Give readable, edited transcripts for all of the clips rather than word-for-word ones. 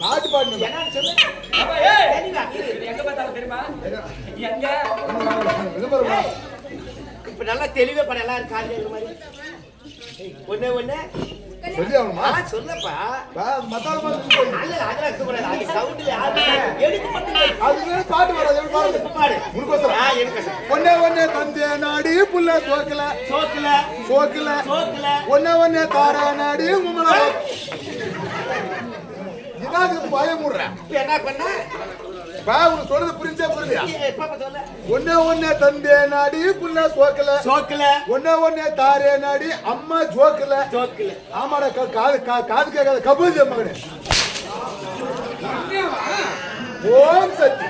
பாட்டு பாடணும் என்னன்னு சொல்லு. எங்க பார்த்தாலும் தெரியுமா? எங்க? இப்ப நல்லா தெளிவே படம் எல்லாம் இருக்காது இந்த மாதிரி. ஒண்ணே ஒண்ணு சொல்லி ஆகணுமா? சொல்லப்பா. மத்தால அல்ல அதெல்லாம் இருக்கக்கூடாது. அது சவுண்ட்ல யாரு எடுக்க மாட்டேங்க. அதுவே பாட்டு வராது. எப்படி பாடு? உனக்கோசரம். ஒன்னே ஒன்னே தந்தே நாடி புள்ள சோக்கல சோக்கல சோக்கல சோக்கல ஒன்னே ஒன்னே தாரா நாடி மும்மல. இதாக்கு பயமுடுறேன். என்ன பண்ண? உனக்கு சொல்றது புரிஞ்சா புரியலையா? சொல்ல. ஒன்னே ஒன்னே தந்தே நாடி புள்ள சோக்கல சோக்கல ஒன்னே ஒன்னே தாரே நாடி அம்மா ஜோக்கல சோக்கல. ஆமாடா காது கேட்காத கபூஜ மகனே. ஓம் சக்தி.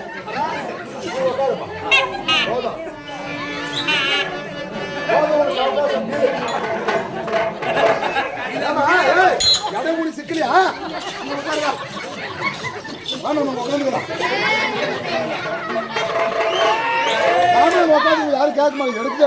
இடமுடி சிக்கலியா? உட்காந்து யாரும் கேட்க மாட்டேங்க. எடுத்து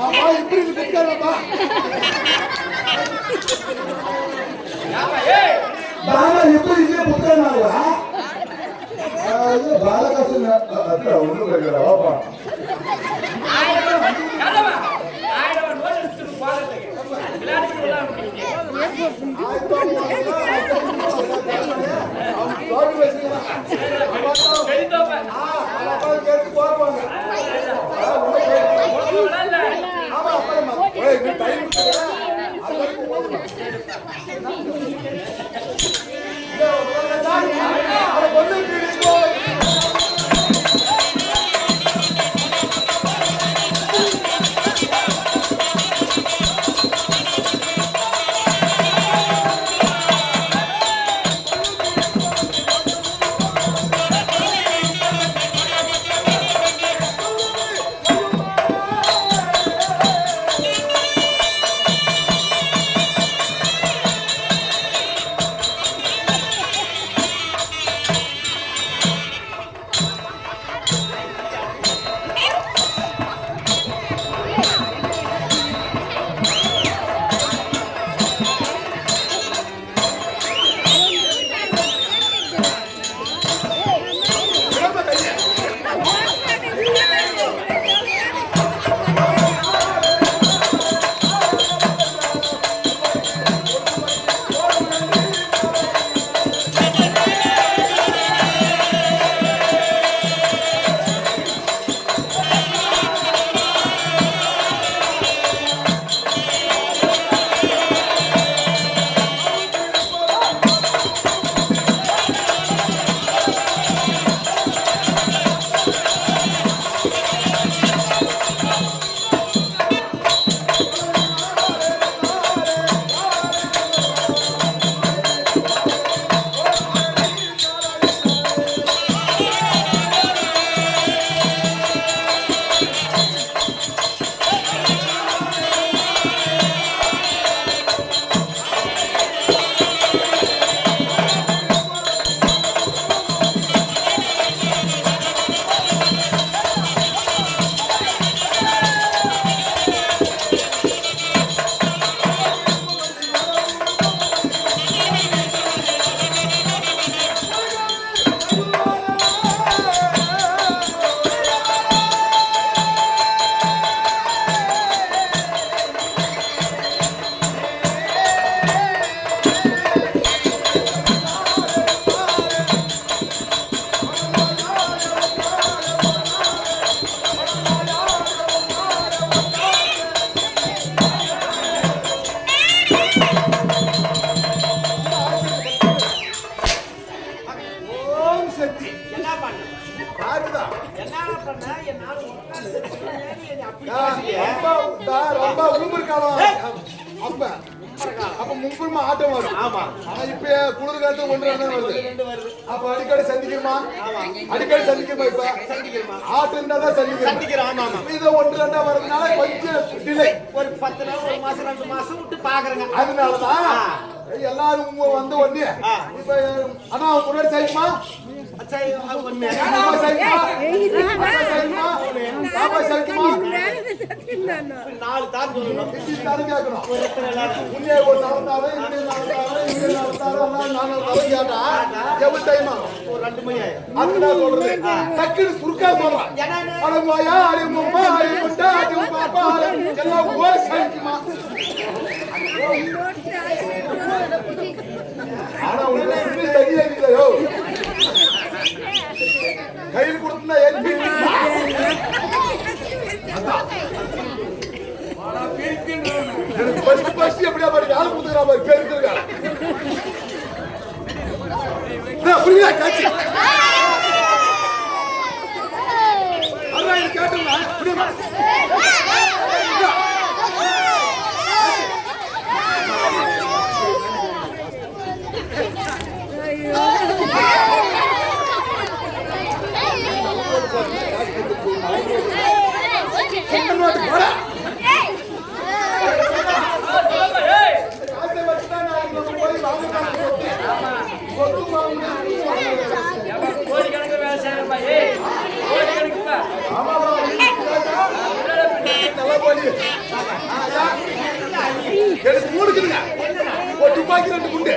ஆமா இப்படி குடுக்காதப்பா பாலா எப்படி இல்ல புத்தனாவா பாலகாசன் அத்த ஒண்ணு கேக்குறா வாப்பா ரொம்ப உளும்பர் காலம் அப்ப அப்ப முன்புமா ஆட்டம் வரும். ஆமா. ஆனா இப்ப குளிர் காலத்து ஒன்று வருது. அப்ப அடிக்கடி சந்திக்கிறோமா? அடிக்கடி சந்திக்கிறோமா? இப்ப சந்திக்கிறோமா? ஆட்டம் இருந்தா தான் சந்திக்கிறோம். ஆமா ஆமா. இது ஒன்று ரெண்டா வரதுனால கொஞ்சம் டிலே. ஒரு 10 நாள், ஒரு மாசம், 2 மாசம் விட்டு பாக்குறேங்க. அதனாலதான் எல்லாரும் வந்து ஒண்ணு. இப்ப அண்ணா முன்னாடி சரிமா? கையில் கொடுத்தா எப்படியா பாரு ஆள் கொடுத்துக்கிறா பாரு பேர் இருக்கா புரியுதா காட்சி கேட்டுங்க கோடி கணக்கு எனக்கு மூடுக்குதுங்க ஒரு துப்பாக்கி 2 குண்டு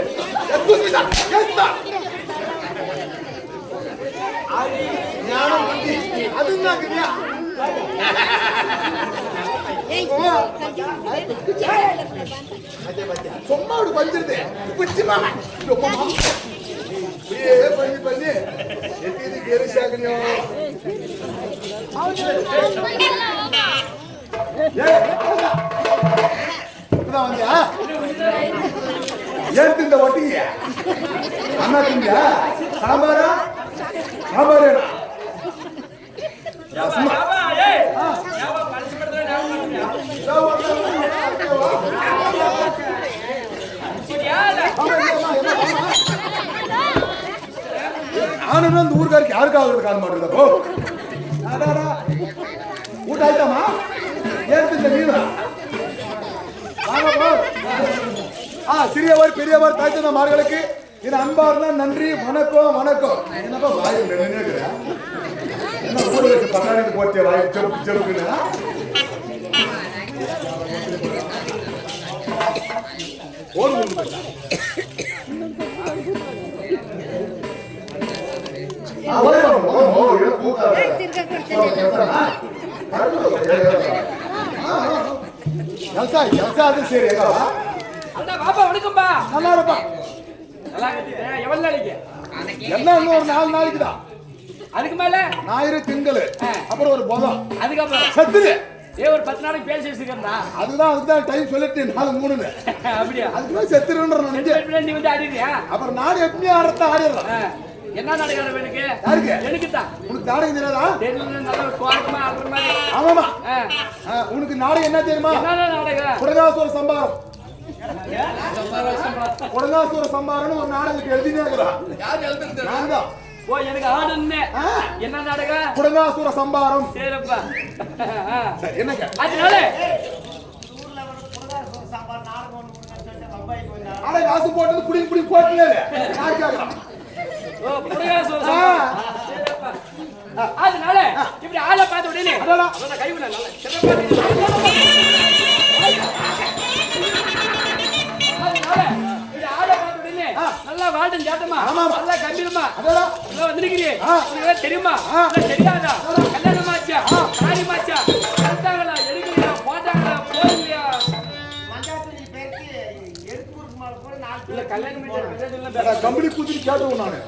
ஞானம் புத்தி அதுதான் கிரியா சும்மா ஒரு பஞ்சிருது பிச்சுமா பண்ணி பண்ணி எத்தி கேரி சாக்கணியும் இப்பதான் வந்தியா ஏன் இந்த ஒட்டிங்க அண்ணா திங்க சாம்பாரா சாம்பார் நானும் அந்த ஊருக்காருக்கு யாருக்காக காண மாட்டேங்குதோ ஊட்ட ஆயிட்டாமா ஏன் இந்த மீனா சிறியவர் பெரியவர் தாய்த்த மார்களுக்கு இது அன்பார்ந்த நன்றி வணக்கம் வணக்கம் என்னப்பா வாய் என்ன ஊருக்கு பன்னாடி போட்டிய வாய் செருப்பு செருப்புன்னு சரி பாப்பா வணக்கம்பா நல்லா இருப்பா நல்லா கட்டிட்டேன் எவ்வளவு நாளைக்கு எல்லாம் இன்னும் ஒரு 4 நாளைக்கு தான் அதுக்கு மேல ஞாயிறு திங்கள் அப்புறம் ஒரு போதம் அதுக்கப்புறம் சத்துரு ஒரு 10 நாளைக்கு பேசி வச்சிருக்கா அதுதான் டைம் சொல்லிட்டு 4-3 அப்படியா அதுதான் செத்துருன்ற நீ வந்து ஆடிடுறியா அப்புறம் நாடு எப்படியும் ஆடுறத ஆடிடலாம் என்ன நாடகம் எனக்கு யாருக்கு எனக்கு தான் உனக்கு நாடகம் தெரியாதா நல்ல சுவாரமா ஆடுற மாதிரி ஆமாமா உனக்கு நாடகம் என்ன தெரியுமா என்ன நாடகம் குடகாசுர சம்பாரம் குடகாசுர சம்பாரம்னு ஒரு நாடகத்துக்கு எழுதினே இருக்கிறான் யார் எழுதுறது நான் தான் ஓ எனக்கு ஆடுன்னு என்ன நாடகம் குடகாசுர சம்பாரம் சரிப்பா என்னங்க அதனால ஆனா காசு போட்டது புடி புடி போட்டல நான் கேக்குறேன் ஓ குடகாசுர சம்பாரம் சரிப்பா அதனால இப்படி ஆளை பார்த்த உடனே அத கை விட நல்ல சிறப்பா நல்லா வாழ்டன் ஜாட்டமா நல்லா கம்பிடுமா நல்லா வந்திருக்கிறீ உனக்கு தெரியுமா தெரியாதா கல்யாணமாச்சா காரியமாச்சா கட்டாங்களா எடுக்கலையா போட்டாங்களா போகலையா இல்ல கல்யாணம் கம்பெனி கூட்டி கேட்டுருவோம் நானு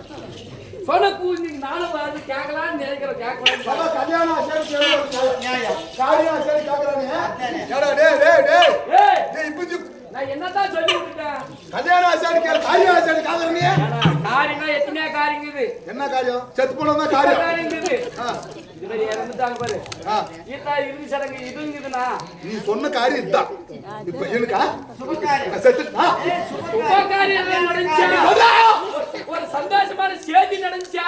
சொன்ன கூட்டி நானும் வந்து கேட்கலான்னு நினைக்கிறேன் கேட்கலாம் கல்யாணம் காரியம் கேக்குறானே நான் என்னதான் சொல்லி விட்டுட்டேன் கல்யாணம் ஆசாரி காரியம் ஆசாரி காதறனே காரியம்னா எத்தனை காரியங்குது என்ன காரியம் செத்து போனதா காரியம் காரியங்குது இவரு இறந்துட்டாங்க பாரு இதா இறுதி சடங்கு இதுங்குதுனா நீ சொன்ன காரியம் இதான் இப்ப எனக்கா சுபகாரியம் செத்து சுபகாரியம் நடந்துச்சா ஒரு சந்தோஷமான செய்தி நடந்துச்சா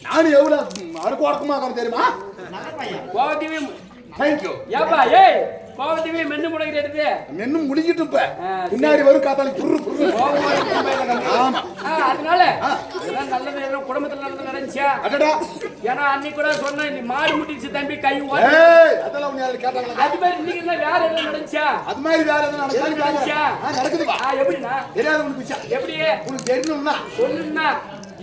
நான் எவ்வளவு அடக்கு அடக்கமாக தெரியுமா கோவத்தையுமே தேங்க்யூ ஏப்பா கோவத்தையுமே மென்னு முடங்கிட்டு எடுத்து மென்னு முடிக்கிட்டு இப்ப பின்னாடி வரும் காத்தாலி புரு புரு ஆமா அதனால நல்லது குடும்பத்துல நல்லது நடந்துச்சா அடடா ஏன்னா அன்னைக்கு கூட சொன்ன நீ மாடு முட்டிச்சு தம்பி கை அதெல்லாம் உன்னை கேட்டாங்க அது மாதிரி இன்னைக்கு வேற எதுவும் நடந்துச்சா அது மாதிரி வேற எதுவும் நடந்துச்சா நடக்குதுப்பா எப்படின்னா தெரியாத உனக்கு எப்படி உனக்கு தெரியணும்னா சொல்லுன்னா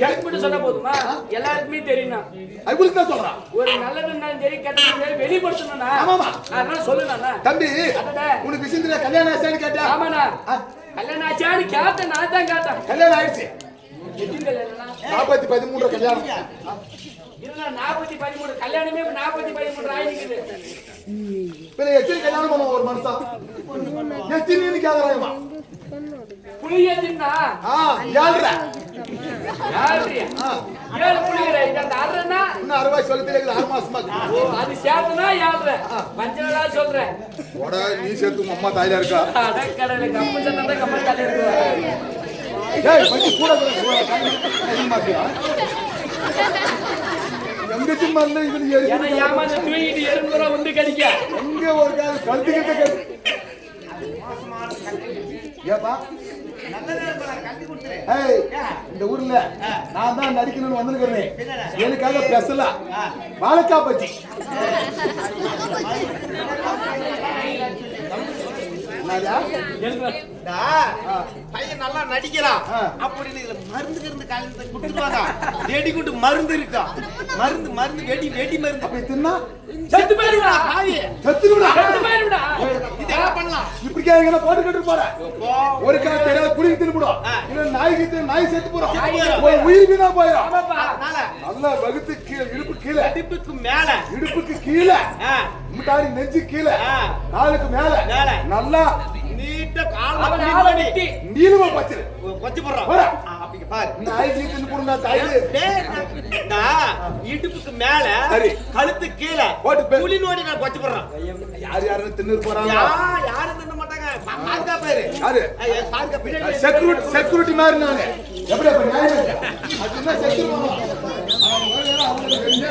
எனக்கு மட்டும் சொல்ல போதுமா எல்லாருக்குமே தெரியும் அதுக்கு தான் சொல்றான் ஒரு நல்லது சரி கெட்டது வெளிப்படுத்தணும்னா அதனால சொல்லுண்ணா தம்பி உனக்கு விஷயம் தெரியல கல்யாணம் ஆச்சான்னு கேட்டா ஆமாண்ணா கல்யாணம் ஆச்சான்னு கேட்டேன் நான் தான் கேட்டேன் கல்யாணம் ஆயிடுச்சு 40-13 கல்யாணம் இல்ல 40-13 கல்யாணமே 40-13 ஆயிடுது எத்தனை கல்யாணம் பண்ணுவோம் ஒரு மனுஷன் எத்தனை கேக்குறாயமா புளியத்தின்னா யாருடா யாருயா 7 புளியற இந்த அறனா இன்னும் 60 ரூபாய் சொல்லி தெரியல 6 மாசமா ஓ அது சேர்த்துனா யாருற பஞ்சலா சொல்றேன் ஓட நீ சேர்த்து அம்மா தாயில இருக்கா அட கடல கம்ம சத்தம் கம்ம கால இருக்கு ஏய் பஞ்சி கூட கை மாத்தியா எங்கச்சி மல்ல இது ஏனா யாமாந்து தூங்கிட்டு எறும்புற வந்து கடிக்க எங்க ஒரு கால் கழுத்துக்கிட்ட ஏப்பா ஏய், இந்த ஊர்ல நான் தான் நடிக்கணும்னு வந்திருக்கிறேன். எனக்காக ஸ்பெஷலா வாழைக்காய் பச்சி. பையன் நல்லா நடிக்கிறான் அப்படின்னு இதுல மருந்து இருந்து கலந்து குடுத்துவாங்க. வெடி குண்டு மருந்து இருக்கா, மருந்து மருந்து வெடி வெடி மருந்து. அப்படி தின்னா செத்து போயிருடா ஆவி செத்துடுடா. செத்து போயிருடா. இது என்ன பண்ணலாம்? இப்படி கேங்க போட்டு கட்டு போற. ஒரு கால் தெரியாத குடிக்கு தின்னுடா. இல்ல நாய்க்கு தின்னு நாய் செத்து போறோம். ஒரு உயிர் வீணா போயிடும். நல்லா வகுத்து கீழே இடுப்பு கீழே இடுப்புக்கு மேல இடுப்புக்கு கீழே முட்டாடி நெஞ்சு கீழே காலுக்கு மேல நல்லா நீட்ட கால் அவன் ஆளை வெட்டி நீளமா பச்சிரு. கொச்சு போடுறான். அப்படிங்க பாரு. நாய் தின்னு போடுடா தாய். இடுப்புக்கு மேல சரி. கழுத்து கீழே புலி நோடி நான் கொச்சு போடுறான். யார் யாரும் தின்னு போறாங்க? யாரும் தின்ன மாட்டாங்க. பாருங்க பாரு. யாரு? பாருங்க பின்னாடி செக்யூரிட்டி மாதிரி நானு. எப்படி அப்ப நியாயம் இல்ல? அது என்ன செக்யூரிட்டி?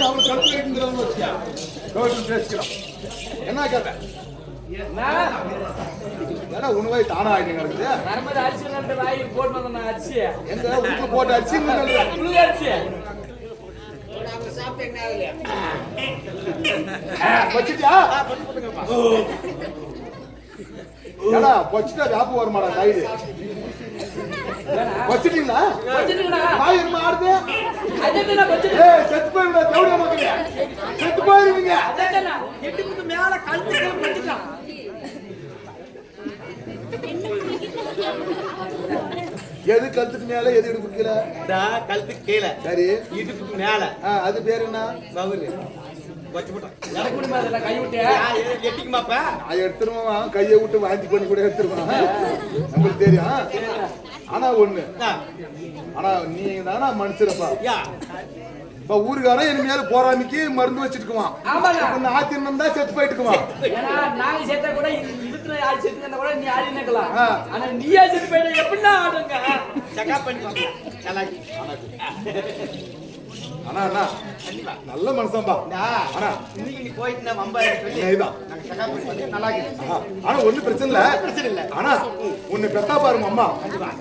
அவங்க கழுத்து இருக்குங்கறவங்க வச்சியா? கவர்மெண்ட் பேசிக்கிறோம். என்ன கேட்ட? ஏன்னா உணவை தானா ஆகிட்டு நடக்குது. நர்மத அரிசி நட்டு வாங்கி போட்டு வந்தேன் அரிசி. எங்க உப்பு போட்டு அரிசி புளி அரிசி. வச்சிட்டியா? ஏடா வச்சிட்டா வியாபம் வருமாடா கைது. வச்சிட்டீங்களா? வச்சிட்டீங்களா? வாய் என்ன ஆடுது? அதேதான் வச்சிட்டு. ஏய் செத்து போய்டா தேவடியா மக்களே. செத்து போயிருவீங்க. அதேதான் இடுப்புக்கு மேல கழுத்து கீழே கொச்சுட்டான். எது கழுத்துக்கு மேல எது இடுப்பு கீழே? கழுத்துக்கு கீழே சரி. இடுப்புக்கு மேல அது பேர் என்ன? வவுரு கொச்சு போட்டான். எனக்கு கூட அதெல்லாம் கை விட்டு எட்டிக்குமாப்பா. நான் எடுத்துருவான் கையை விட்டு வாந்தி பண்ணி கூட எடுத்துருவான். உங்களுக்கு தெரியும். ஆனா ஒண்ணு, ஆனா நீங்க தானா மனுஷரப்பா. இப்ப ஊருக்காரன் என் மேல போராமிக்கு மருந்து வச்சிருக்குவான். ஆமாங்க. ஆத்திரம் தான் செத்து போயிட்டுக்குவான். ஏன்னா நாங்க செத்தா கூட இதுல யாரு செத்துனா கூட நீ ஆடி நிக்கலாம். ஆனா நீயா செத்து போயிட்ட எப்படின்னா ஆடுங்க. செக்அப் பண்ணி பாக்கலாம். சலாக்கி. ஆனா அண்ணா நல்ல மனுஷன்பா. ஆனா இன்னைக்கு நீ போயிட்டு நான் வம்பா சொல்லி இதுதான் நாங்க செக்அப் பண்ணி பார்த்தா நல்லா இருக்கு. ஆனா ஒண்ணும் பிரச்சனை இல்ல. ஆனா உன்னை பெத்தா பாருங்க அம்மா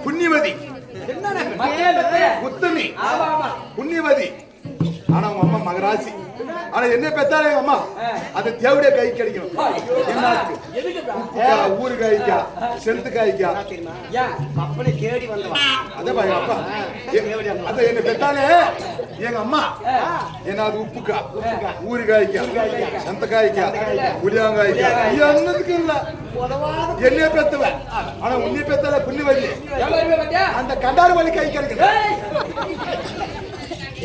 புண்ணியவதி. என்னடா மக்களே உத்தமி. ஆமா ஆமா புண்ணியவதி. ஆனா உங்க அம்மா மகராசி. ஆனா என்ன பெத்தாலே எங்க அம்மா அது தேவடைய கை கிடைக்கணும். ஊரு காய்க்கா செலுத்து காய்க்கா அப்பனே தேடி வந்தவன். அதே பாருங்க அப்பா அத என்ன பெத்தாலே எங்க அம்மா என்ன அது உப்புக்கா ஊரு காய்க்கா செந்த காய்க்கா புளியாங்காய்க்கா என்னதுக்கு இல்ல என்னைய பெத்துவன். ஆனா உன்னை பெத்தால புண்ணியவதி அந்த கண்டாறு வலி கை கிடைக்கணும்.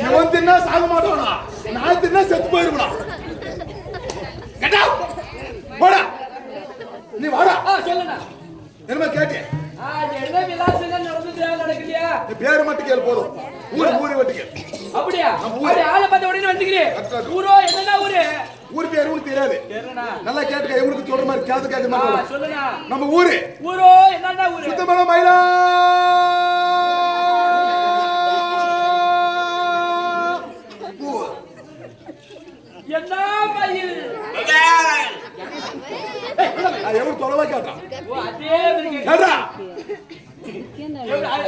இவன் தின்னா சாக மாட்டானா, நான் தின்னா செத்து போயிருக்கா. போடா நீ வாடா. சொல்லுங்க என்ன கேட்டேன்? என்ன விலாசம் நடக்கலையா? பேரு மட்டும் கேள் போதும். ஊரு வட்டிக்கு அப்படியா? ஆளை பார்த்த உடனே வந்துக்கிறேன். ஊரோ என்னன்னா ஊரு? ஊர் பேரு உனக்கு தெரியாது. நல்லா கேட்டுக்க. எவனுக்கு சொல்ற மாதிரி கேட்டு கேட்க மாட்டோம். சொல்லுங்க நம்ம ஊரு ஊரோ என்னன்னா ஊரு? சுத்தமான மயிலா என்ன மயில்? எவனுக்கு சொல்லவா கேட்டான்? அதே கேட்டா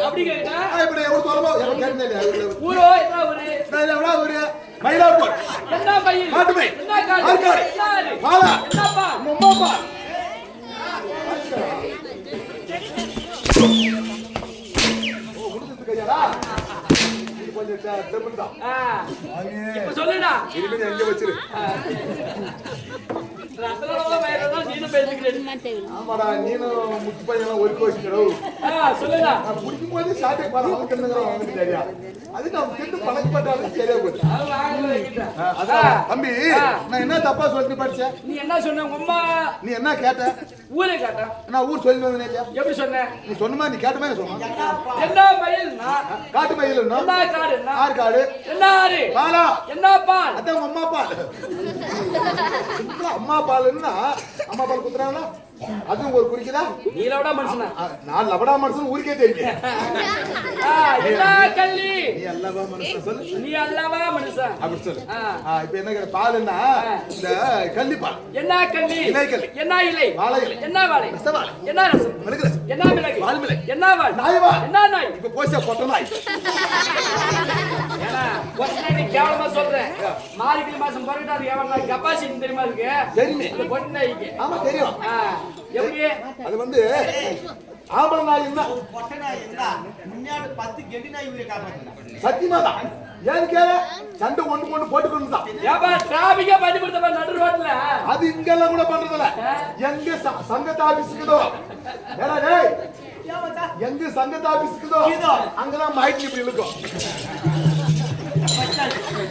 அப்படி கேட்டா இப்படி எவனுக்கு சொல்லவா எவன் கேட்டேன். ஊரோ என்ன ஊரு? மயிலாப்பூர். என்ன மயில்? காட்டு மயில். என்ன காட்டு? ஆற்காடு. என்ன பாலா. என்னப்பா? அம்மாப்பா. ஓ முடிஞ்சது கையாடா. இது கொஞ்சம் டெம்பிள் தான். இப்ப சொல்லுடா. இது எங்க வச்சிரு. ரத்தலோட மயிலதான் நீனு பேசிக்கிறேன். ஆமாடா நீனும் முத்து பையன் ஒரு கோஷிக்கடோ. சொல்லுடா. நான் குடிக்கும் போது சாட்டை பாரு அவனுக்கு என்னங்கறோம் அவனுக்கு தெரியா. அது நான் திட்டு பழக்கப்பட்டாலும் சரியா போகுது. அதான் தம்பி நான் என்ன தப்பா சொல்லிட்டு படிச்சேன்? நீ என்ன சொன்ன? உங்க அம்மா நீ என்ன கேட்ட? ஊரே கேட்ட. நான் ஊர் சொல்லி வந்தேன் இல்லையா? எப்படி சொன்ன? நீ சொன்னமா நீ கேட்ட மாதிரி சொன்ன. என்ன மயில்னா? காட்டு மயில் என்ன? என்ன காடுனா? ஆற்காடு. என்ன ஆறு? பாலா. என்ன பால்? அதான் அம்மா பால். அம்மா பால்னா அம்மா பால் குத்துறாங்களா? அதுவும் ஒரு குறிக்குதா? நீ லவடா மனுஷனா? நான் லவடா மனுஷன் ஊருக்கே தெரியும். என்ன கள்ளி? நீ அல்லவா மனுஷன் சொல்லு. நீ அல்லவா மனுஷன் அப்படி சொல்லு. இப்ப என்ன பாலுன்னா இந்த கள்ளிப்பால். என்ன கள்ளி? இலைகள். என்ன இலை? வாழை இலை. என்ன வாழை? ரசவாழை. என்ன ரசம்? மிளகு ரசம். என்ன மிளகு? வால் மிளகு. என்ன வால்? நாய் வால். என்ன நாய்? இப்ப போச்சா பொட்ட நாய். ஏன்னா பொட்ட நாய் கேவலமா சொல்றேன். மார்கழி மாசம் பிறகு அது எவனா கபாசிட்டி தெரியுமா இருக்கு? தெரியுமே. இந்த பொட்ட நாய்க்கு. ஆமா தெரியும். எப்படி? அது வந்து ஆம்பளை நாய் இருந்தா பொட்டை நாய் இருந்தா முன்னாடி 10 கெடி நாய் உயிரை காப்பாத்துது. சத்தியமா தான். ஏன்னு கேள சண்டை ஒண்ணு போட்டுக்கொண்டு தான். ஏப்பா டிராபிக்கா பண்ணி கொடுத்தப்ப நடு ரோட்ல அது இங்கெல்லாம் கூட பண்றதில்ல. எங்க சங்கத்த ஆபீஸ்க்குதோ ஏடா டேய் எங்க சங்கத்த ஆபீஸ்க்குதோ அங்கதான் மைக் இப்படி இழுக்கும்.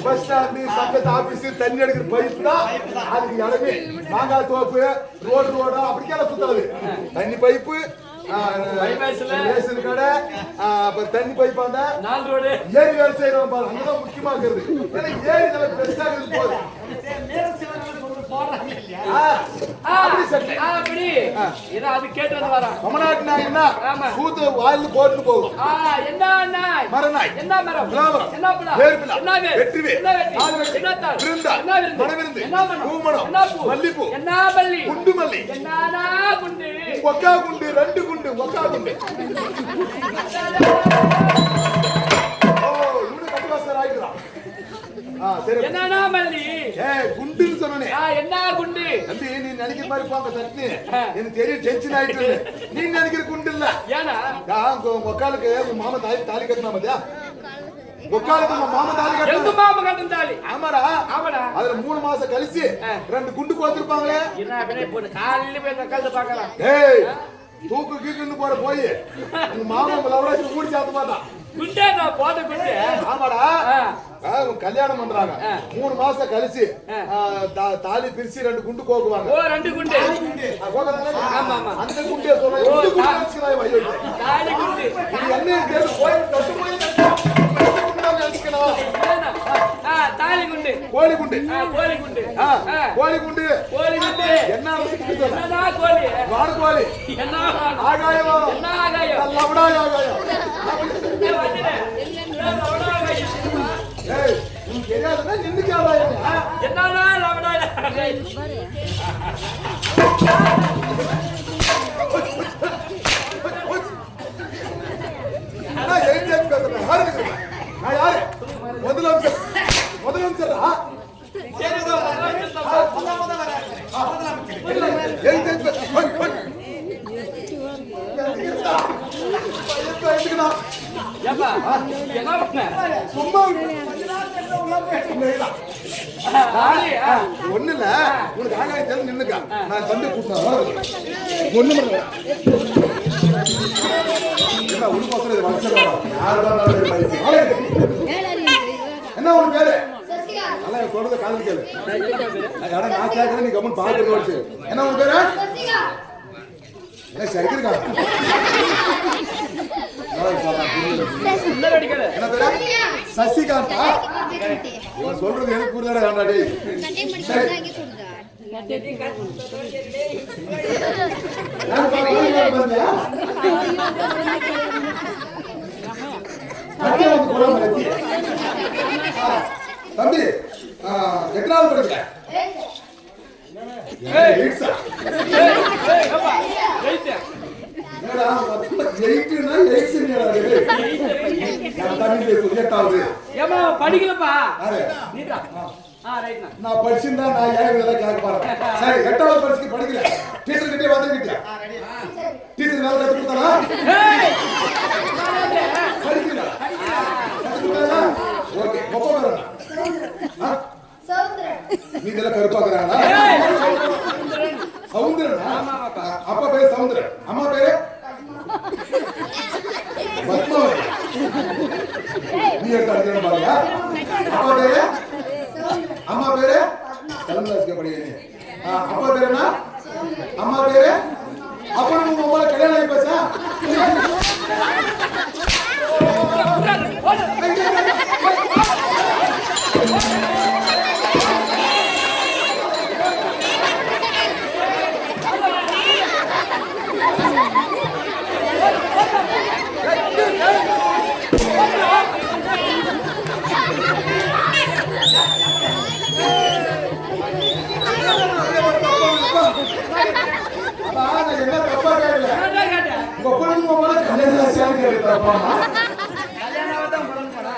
பஸ் ஸ்டாண்ட் சங்கத்த ஆபீஸ் தண்ணி எடுக்கிற பைப் தான் அதுக்கு இடமே. மாங்காய் தோப்பு ரோடா அப்படிக்கெல்லாம் சுத்தாது. தண்ணி பைப்பு ரேஷன் கடை அப்புறம் தண்ணி பைப்பாண்ட 4 ரோடு ஏரி வேலை செய்யறோம் பாரு. அங்கதான் முக்கியமா இருக்கிறது. ஏன்னா ஏரி நல்ல பெருசா இருக்கு போது. தமிழ்நாட்டு நாய்னா சூத்து வாயில போட்டு போகும். என்ன நாய்? மரநாய். என்ன மரம்? விளாமரம். என்ன பழம்? வேர்பிலா. என்ன வேர்? வெற்றிவே. என்ன வெற்றி? என்ன தாள்? விருந்தா. என்ன விருந்து? மணவிருந்து. என்ன மணம்? பூமணம். என்ன பூ? மல்லிப்பூ. என்ன மல்லி? குண்டு மல்லி. என்னடா குண்டு? ஒக்கா குண்டு 2 குண்டு ஒக்கா குண்டு. ஓ இவனு கட்டுவாசர் ஆயிடுறான். சரி என்னடா மல்லி? குண்டுன்னு சொன்னனே. என்ன குண்டு? தம்பி நீ நினைக்கிற மாதிரி போங்க தட்டு. எனக்கு தெரியும் டென்ஷன் ஆயிட்டு. நீ நினைக்கிற குண்டு இல்ல. ஏனா ஒக்காலுக்கு உங்க மாமா தாலி கட்டினா பாத்தியா? ஒக்காலுக்கு உங்க மாமா தாலி கட்டினா. எங்க மாமா கட்டின தாலி? ஆமாடா. ஆமாடா. அதுல 3 மாசம் கழிச்சு 2 குண்டு கோத்திருப்பாங்களே. என்ன பின்ன போடு காலையில போய் கல்ல பார்க்கலாம். ஏய் தூக்கு கீக்குன்னு போற போய் உங்க மாமா லவராஜ் கூடி சாத்த மாட்டான். குண்டே நான் போட குண்டு. ஆமாடா. கல்யாணம் பண்றாங்க 3 மாசம் கழிச்சு தாலி பிரிச்சு 2 குண்டு கோக்குவாங்க. ஓ 2 குண்டு. ஆமா ஆமா அந்த குண்டே சொல்றேன். குண்டு குண்டு வையோ தாலி குண்டு. இது என்ன கேளு போய் தட்டு போய் குண்டால அடிக்கணும். தாலி குண்டு. கோழி குண்டு. கோழி குண்டு. கோழி குண்டு. கோழி குண்டு. என்ன என்னடா கோழி? வாடு கோழி. என்ன ஆகாயம். என்ன ஆகாயம்? லவடாய் ஆகாயம். ஏய் நீ தெரியாதடா நின்னுக்கு ஆகாயம். என்னடா லவடாய் ஆகாயம்? நான் ஏன் பேசுறேன்? நான் யாரு? முதலமைச்சரா? சும்மா ஒண்ணு இல்ல உனக்கு ஆகாயத்தில் நின்னுக்கா நான் தம்பி கூட்டினா ஒண்ணு என்ன உனக்கு என்ன உன் பேரு? நல்லா சொல்றத காது கேளு. நான் கேட்கறேன் நீ கம்மன் பாக்குறது. என்ன உன் பேரு? என்ன சரிக்கிறா? என்ன பேரு? சசிகாந்தா. இவன் சொல்றது எனக்கு புரியல காண்டாடி. தம்பி எத்தனாவது படிக்கிற? படிக்கலப்பா. நான் படிச்சிருந்தா நான் ஏன் கேட்க போறேன். சரி 8வது படிச்சு படிக்கல. டீச்சர் கிட்டே வந்துக்கிட்டேன். டீச்சர் நல்லா கத்து கொடுத்தாரா? படிக்கல. ஓகே கொப்ப வரணும். நீ இதெல்லாம் கருப்பாக்குறாங்களா? சௌந்தரனா? அப்பா பேரு சௌந்தரன். அம்மா பேரு பத்மாவதி. நீ எடுத்து அடிக்கிற பாருங்க. அப்பா பேரு அம்மா பேரு கலந்தாஸ்க்கு படிக்கிறீங்க. அப்பா பேரு என்ன? அம்மா பேரு அப்பா உங்க அம்மா கல்யாணம் ஆகி பேசா? நான் என்ன தப்பா கேட்கல. என்னடா கேட்ட? உங்க பொண்ணுங்க போல கல்யாணம் ஆசியான்னு கேட்டுட்டாப்பா. கல்யாணம் தான் பண்ணணும் போடா.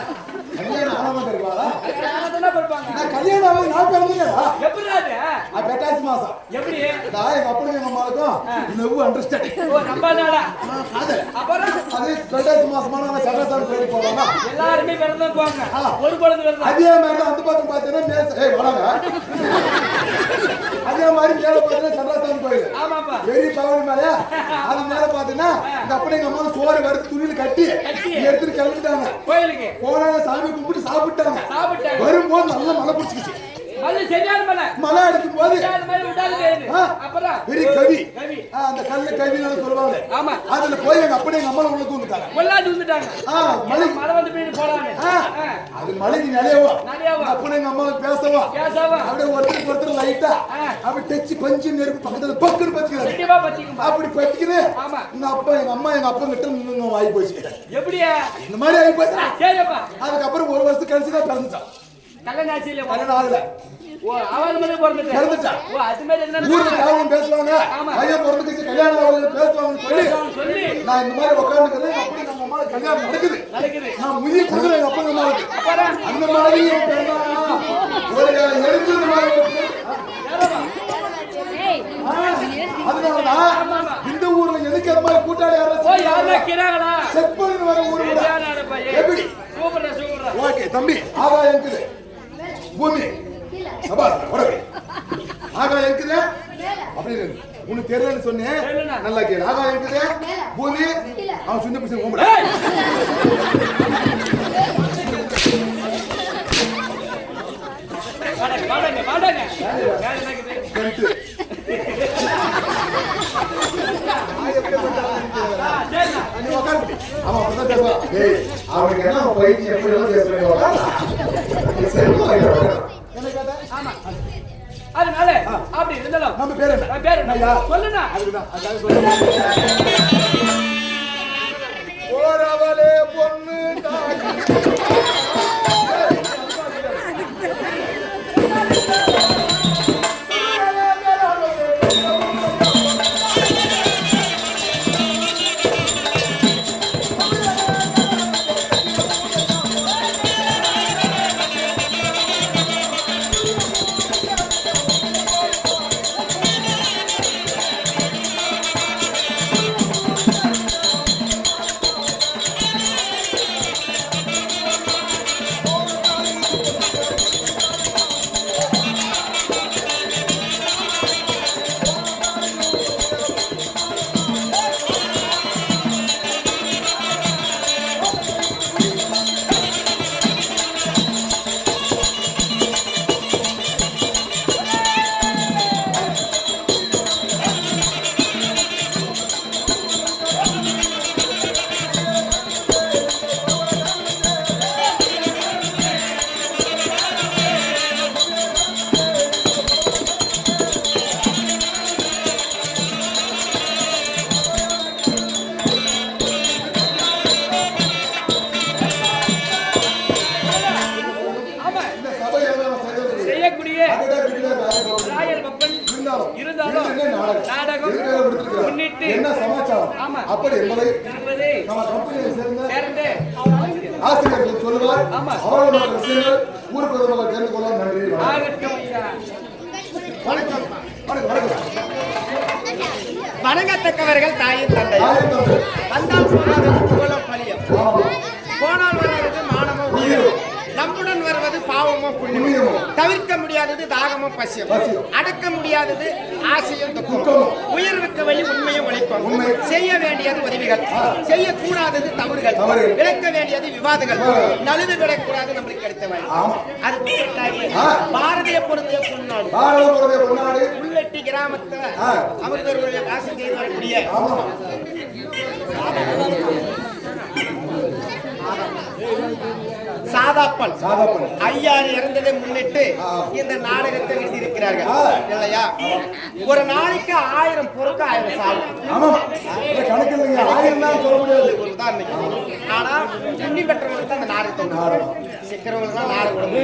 கல்யாணம் ஆகாம இருப்பாளா? கல்யாணம் தானே பண்ணுவாங்க. நான் கல்யாணம் ஆகாம நான் பிறந்தேடா. எப்படிடா அது? பெட்டாசி மாசம். எப்படி? நான் எங்க அப்பனுக்கு எங்க அம்மாவுக்கும் லவ் அண்டர்ஸ்டாண்டிங். ஓ நம்ம நாடா. காதல். அப்புறம் அது பெட்டாசி மாசமான நாங்க சட்டசாமி கோயிலுக்கு போவாங்க. எல்லாருமே பிறந்து போவாங்க. ஒரு குழந்தை பிறந்தா. அதே மாதிரி அந்த பக்கம் பார்த்தீங்கன்னா வராங்க. அதே மாதிரி மேல பார்த்தீங்கன்னா சட்டசாமி கோயில். ஆமாப்பா. பெரிய பவனி மேலையா அது மேல பார்த்தீங்கன்னா எங்க அப்பனை எங்க அம்மா சோறு வறுத்து துணியில கட்டி எடுத்துட்டு கிளம்பிட்டாங்க. கோயிலுக்கு போனாங்க, சாமி கும்பிட்டு சாப்பிட்டாங்க. சாப்பிட்டாங்க. வரும்போது நல்ல மழை பிடிச்சிக்கிச்சு. மழை சரியான மழை. மழை அடிக்கும் போது அப்புறம் பெரிய கவி கவி அந்த கல்ல கவின்னு சொல்லுவாங்க. ஆமா. அதுல போய் எங்க அப்பனை எங்க அம்மா உள்ள தூங்கிட்டாங்க. கொல்லாந்து வந்துட்டாங்க. மழை மழை வந்து போய் போறாங்க. அது மழைக்கு நனையவா நனையவா அப்பனை எங்க அம்மாவுக்கு பேசவா அப்படியே ஒருத்தருக்கு லைட்டா அப்படி டச்சு பஞ்சு நெருப்பு பக்கத்துல பக்குன்னு பத்திக்கிறாங்க. கண்டிப்பா பத்திக்கும். அப்படி பத்திக்கிறேன். ஆமா. எங்க அப்பா எங்க அம்மா எங்க அப்பா கிட்ட நின்னு ஆகி போச்சு. எப்படியா இந்த மாதிரி ஆகி போச்சு. சரிப்பா. அதுக்கப்புறம் ஒரு வருஷம் கழிச்சு தான் பிறந்துட்டான். கல்யாணம் ஆச்சுல கல்யாணம் ஆகல. ஓ அவன் மாதிரி பிறந்துட்டான். ஓ அது மாதிரி என்ன ஊர்ல யாரும் பேசுவாங்க. பையன் பிறந்துச்சு கல்யாணம் ஆகல பேசுவாங்கன்னு சொல்லி நான் இந்த மாதிரி உட்கார்ந்துக்கிறேன். அப்படி நம்ம அம்மா கல்யாணம் நடக்குது. நான் முயற்சி கொடுக்குறேன் எங்க அப்பா அம்மாவுக்கு. அந்த மாதிரி ஒரு எடுத்து இந்த மாதிரி அதனாலதான் இந்த ஊர்ல எதுக்கு அந்த மாதிரி கூட்டாளி யாரும் செக் பண்ணி வர ஊரு எப்படி ஓகே தம்பி ஆகாயம் இருக்குது பூமி சபாஸ் உடனே ஆகாயம் இருக்குது அப்படின்னு உனக்கு தெரியலன்னு சொன்னேன். நல்லா கேளு. ஆகாயம் இருக்குது பூமி அவன் சுண்ண பிடிச்சி கும்பிட அவனுக்கு என்ன பயிற்சி எப்படி அதனால அப்படி இருந்தாலும் நம்ம பேர் என்ன? பேர் என்ன சொல்லுண்ணா. ஓரவளே பொண்ணு என்ன சமாச்சாரம் அப்படி என்பதை நம்ம கம்பெனியை சேர்ந்த ஆசிரியர்கள் சொல்லுவார். அவர்கள் விஷயங்கள் ஊர் பொதுமக்கள் தெரிந்து கொள்ள நன்றி. வணங்கத்தக்கவர்கள் தாயின் தந்தை வந்தால் போனாலும் புகழும் பழியும் போனால் வருவது மானமோ உயிரும் நம்முடன் வருவது பாவமோ புண்ணியமோ தவிர்க்க முடியாதது தாகமோ பசியும் அடக்க முடியாதது ஆசையும் துக்கமும் உயர்வுக்கு வழி உண்மையும் உழைக்கும் செய்ய வேண்டியது உதவிகள் செய்யக்கூடாதது தவறுகள் விளக்க வேண்டியது விவாதங்கள் நழுது விடக்கூடாது நம்மளுக்கு கிடைத்தவை அது பாரதிய பொருந்திய பொன்னாடு உள்ளெட்டி கிராமத்தில் அமிர்தர்களுடைய வாசம் செய்து வரக்கூடிய சாதாப்பன் ஐயாறு இறந்ததை முன்னிட்டு இந்த நாடகத்தை எழுதியிருக்கிறார்கள் இல்லையா? ஒரு நாளைக்கு 1000 பொருட்கள் 1000 சாவு கணக்கு இல்லைங்க. 1000 சொல்ல முடியாது ஒரு உதாரணம். ஆனா வெற்றி பெற்றவங்களுக்கு அந்த நாடகத்தை சிக்கிறவங்களுக்கு தான் நாடகம்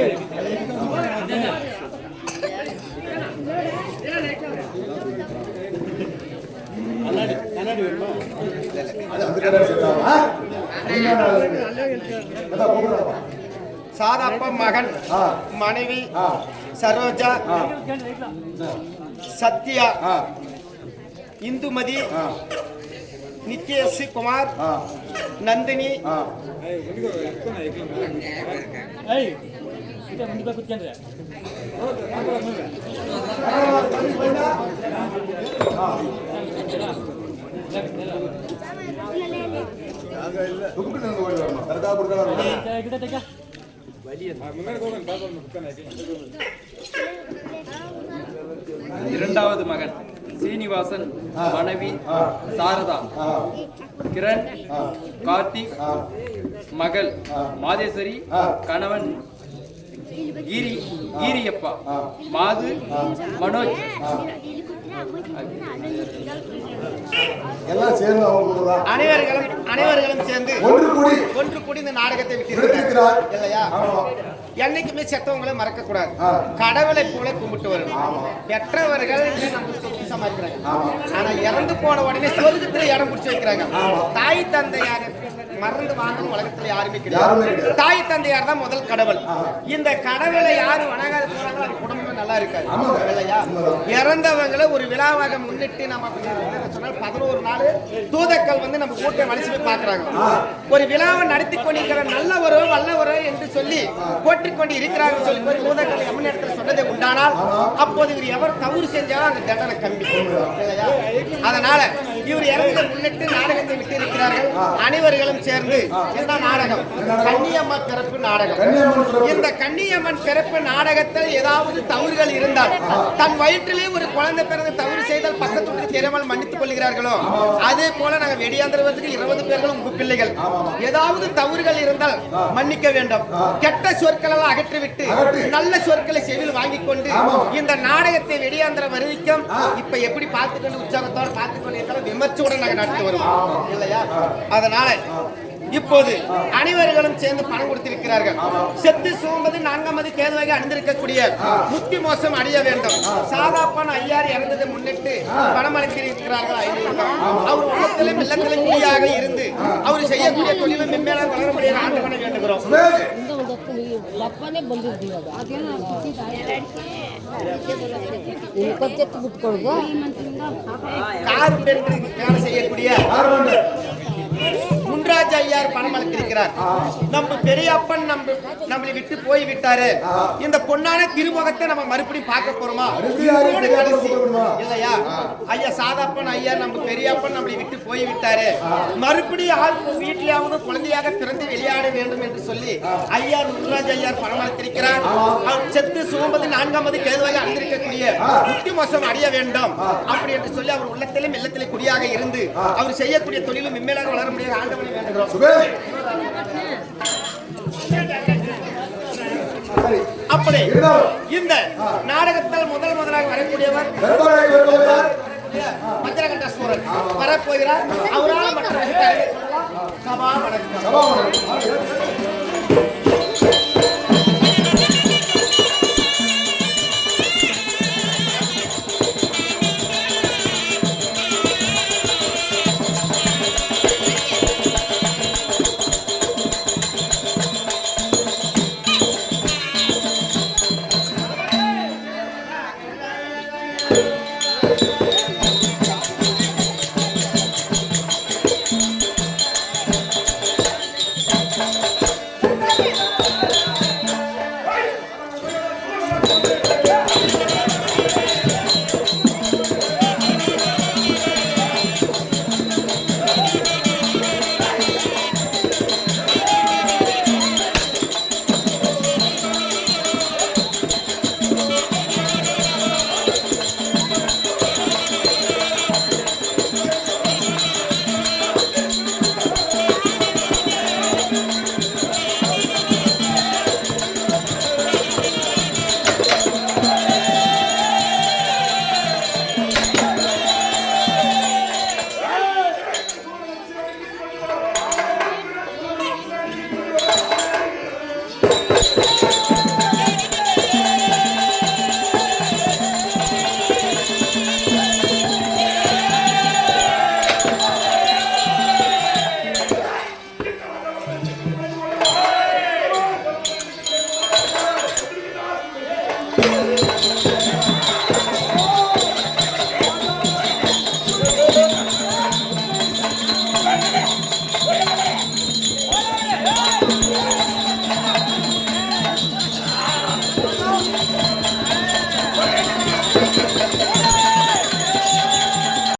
சாதாப்ப மகன் மனைவி சரோஜா சத்யா இந்துமதி நித்யேஷ் குமார் நந்தினி இரண்டாவது மகன் சீனிவாசன் மனைவி சாரதா கிரண் கார்த்திக் மகள் மாதேஸ்வரி கணவன் கீரியப்பா மாது மனோஜ் எல்லாம் சேர்ந்து அனைவர்களும் சேர்ந்து ஒன்று கூடி இந்த நாடகத்தை விட்டிருக்கிறார் இல்லையா? என்னைக்குமே செத்தவங்களை மறக்க கூடாது. கடவுளை போல கும்பிட்டு வரணும். பெற்றவர்கள் சமாளிக்கிறாங்க. ஆனா இறந்து போன உடனே சொர்க்கத்துல இடம் பிடிச்சி வைக்கிறாங்க. தாய் தந்தையார் மறந்து வாங்கணும் உலகத்துல யாருமே கிடையாது. தாய் தந்தையார் தான் முதல் கடவுள். இந்த கடவுளை யாரு வணங்காத போறாங்களோ அது குடும்பம் நல்லா இருக்காது இல்லையா? இறந்தவங்களை ஒரு விழாவாக முன்னிட்டு நம்ம சொன்னால் 11 நாள் தூதக்கள் வந்து நம்ம கூட்டை மனசு போய் பாக்குறாங்க. ஒரு விழாவை நடத்தி கொண்டிருக்கிற நல்லவரோ வல்லவரோ என்று சொல்லி போற்றிக் கொண்டு இருக்கிறார்கள் சொல்லி போய் தூதக்கள் எம்மன் இடத்துல சொன்னதை உண்டானால் அப்போது இவர் எவர் தவறு செஞ்சாலும் அந்த தண்டனை கம்மி இல்லையா? அதனால இவர் இறந்த முன்னிட்டு நாடகத்தை விட்டு இருக்கிறார்கள். அனைவர்களும் சேர்ந்து இந்த நாடகம் கன்னியம்மன் பிறப்பு நாடகம். இந்த கன்னியம்மன் பிறப்பு நாடகத்தில் ஏதாவது தவறுகள் இருந்தால் தன் வயிற்றிலே ஒரு குழந்தை பிறந்து தவறு செய்தால் பக்கத்துக்கு தெரியாமல் மன்னித்துக் கொள்கிறார்களோ அதே போல நாங்கள் வெடியாந்திரவதற்கு 20 பேர்களும் உங்க பிள்ளைகள். ஏதாவது தவறுகள் இருந்தால் மன்னிக்க வேண்டும். கெட்ட சொற்கள் எல்லாம் அகற்றிவிட்டு நல்ல சொற்களை செவியில் வாங்கிக் கொண்டு இந்த நாடகத்தை வெடியாந்திர வருவிக்கும் இப்ப எப்படி பார்த்துக்கொண்டு உற்சாகத்தோடு பார்த்துக்கொண்டு இருந்தாலும் விமர்சையோடு நாங்கள் நடத்தி வருவோம் இல்லையா? அதனால இப்போது அனைவர்களும் சேர்ந்து பணம் கொடுத்திருக்கிறார்கள். செத்து சூம்பது 4ஆம் கேதுவாக அணிந்திருக்கக்கூடிய முக்தி மோசம் அடைய வேண்டும். சாதாப்பன் ஐயார் இறந்ததை முன்னிட்டு பணம் அளித்திருக்கிறார்கள். அவர் உள்ளத்திலும் இல்லத்திலும் குடியாக இருந்து அவர் செய்யக்கூடிய தொழிலும் மென்மேலும் வளர முடியாது ஆண்டு பண்ண வேண்டுகிறோம். கார் வேலை செய்யக்கூடிய முன்ராஜ் ஐயார் பணம் அளித்திருக்கிறார். நம்ம பெரியப்பன் நம்மளை விட்டு போய் விட்டாரு. இந்த பொன்னான திருமுகத்தை நம்ம மறுபடியும் பார்க்க போறோமா இல்லையா? ஐயா சாதாப்பன் ஐயா நம்ம பெரியப்பன் நம்மளை விட்டு போய் விட்டாரு. மறுபடியும் ஆள் வீட்டிலாவது குழந்தையாக பிறந்து விளையாட வேண்டும் என்று சொல்லி ஐயார் முன்ராஜ் ஐயார் பணம் அளித்திருக்கிறார். அவர் செத்து சுமம்பது 4ஆம் கேதுவாக அணிந்திருக்கக்கூடிய முக்தி மோசம் அடைய வேண்டும் அப்படி என்று சொல்லி அவர் உள்ளத்திலும் இல்லத்திலே குடியாக இருந்து அவர் செய்யக்கூடிய தொழிலும் மென்மேலாக வளர முடியாது ஆண்டவனை வேண்டுகிறோம். அப்படி இந்த நாடகத்தில் முதலாக வரக்கூடியவர் மந்திரகண்டேஸ்வரர் வரப்போகிறார். அவரால் மற்ற சபா வணக்கம்.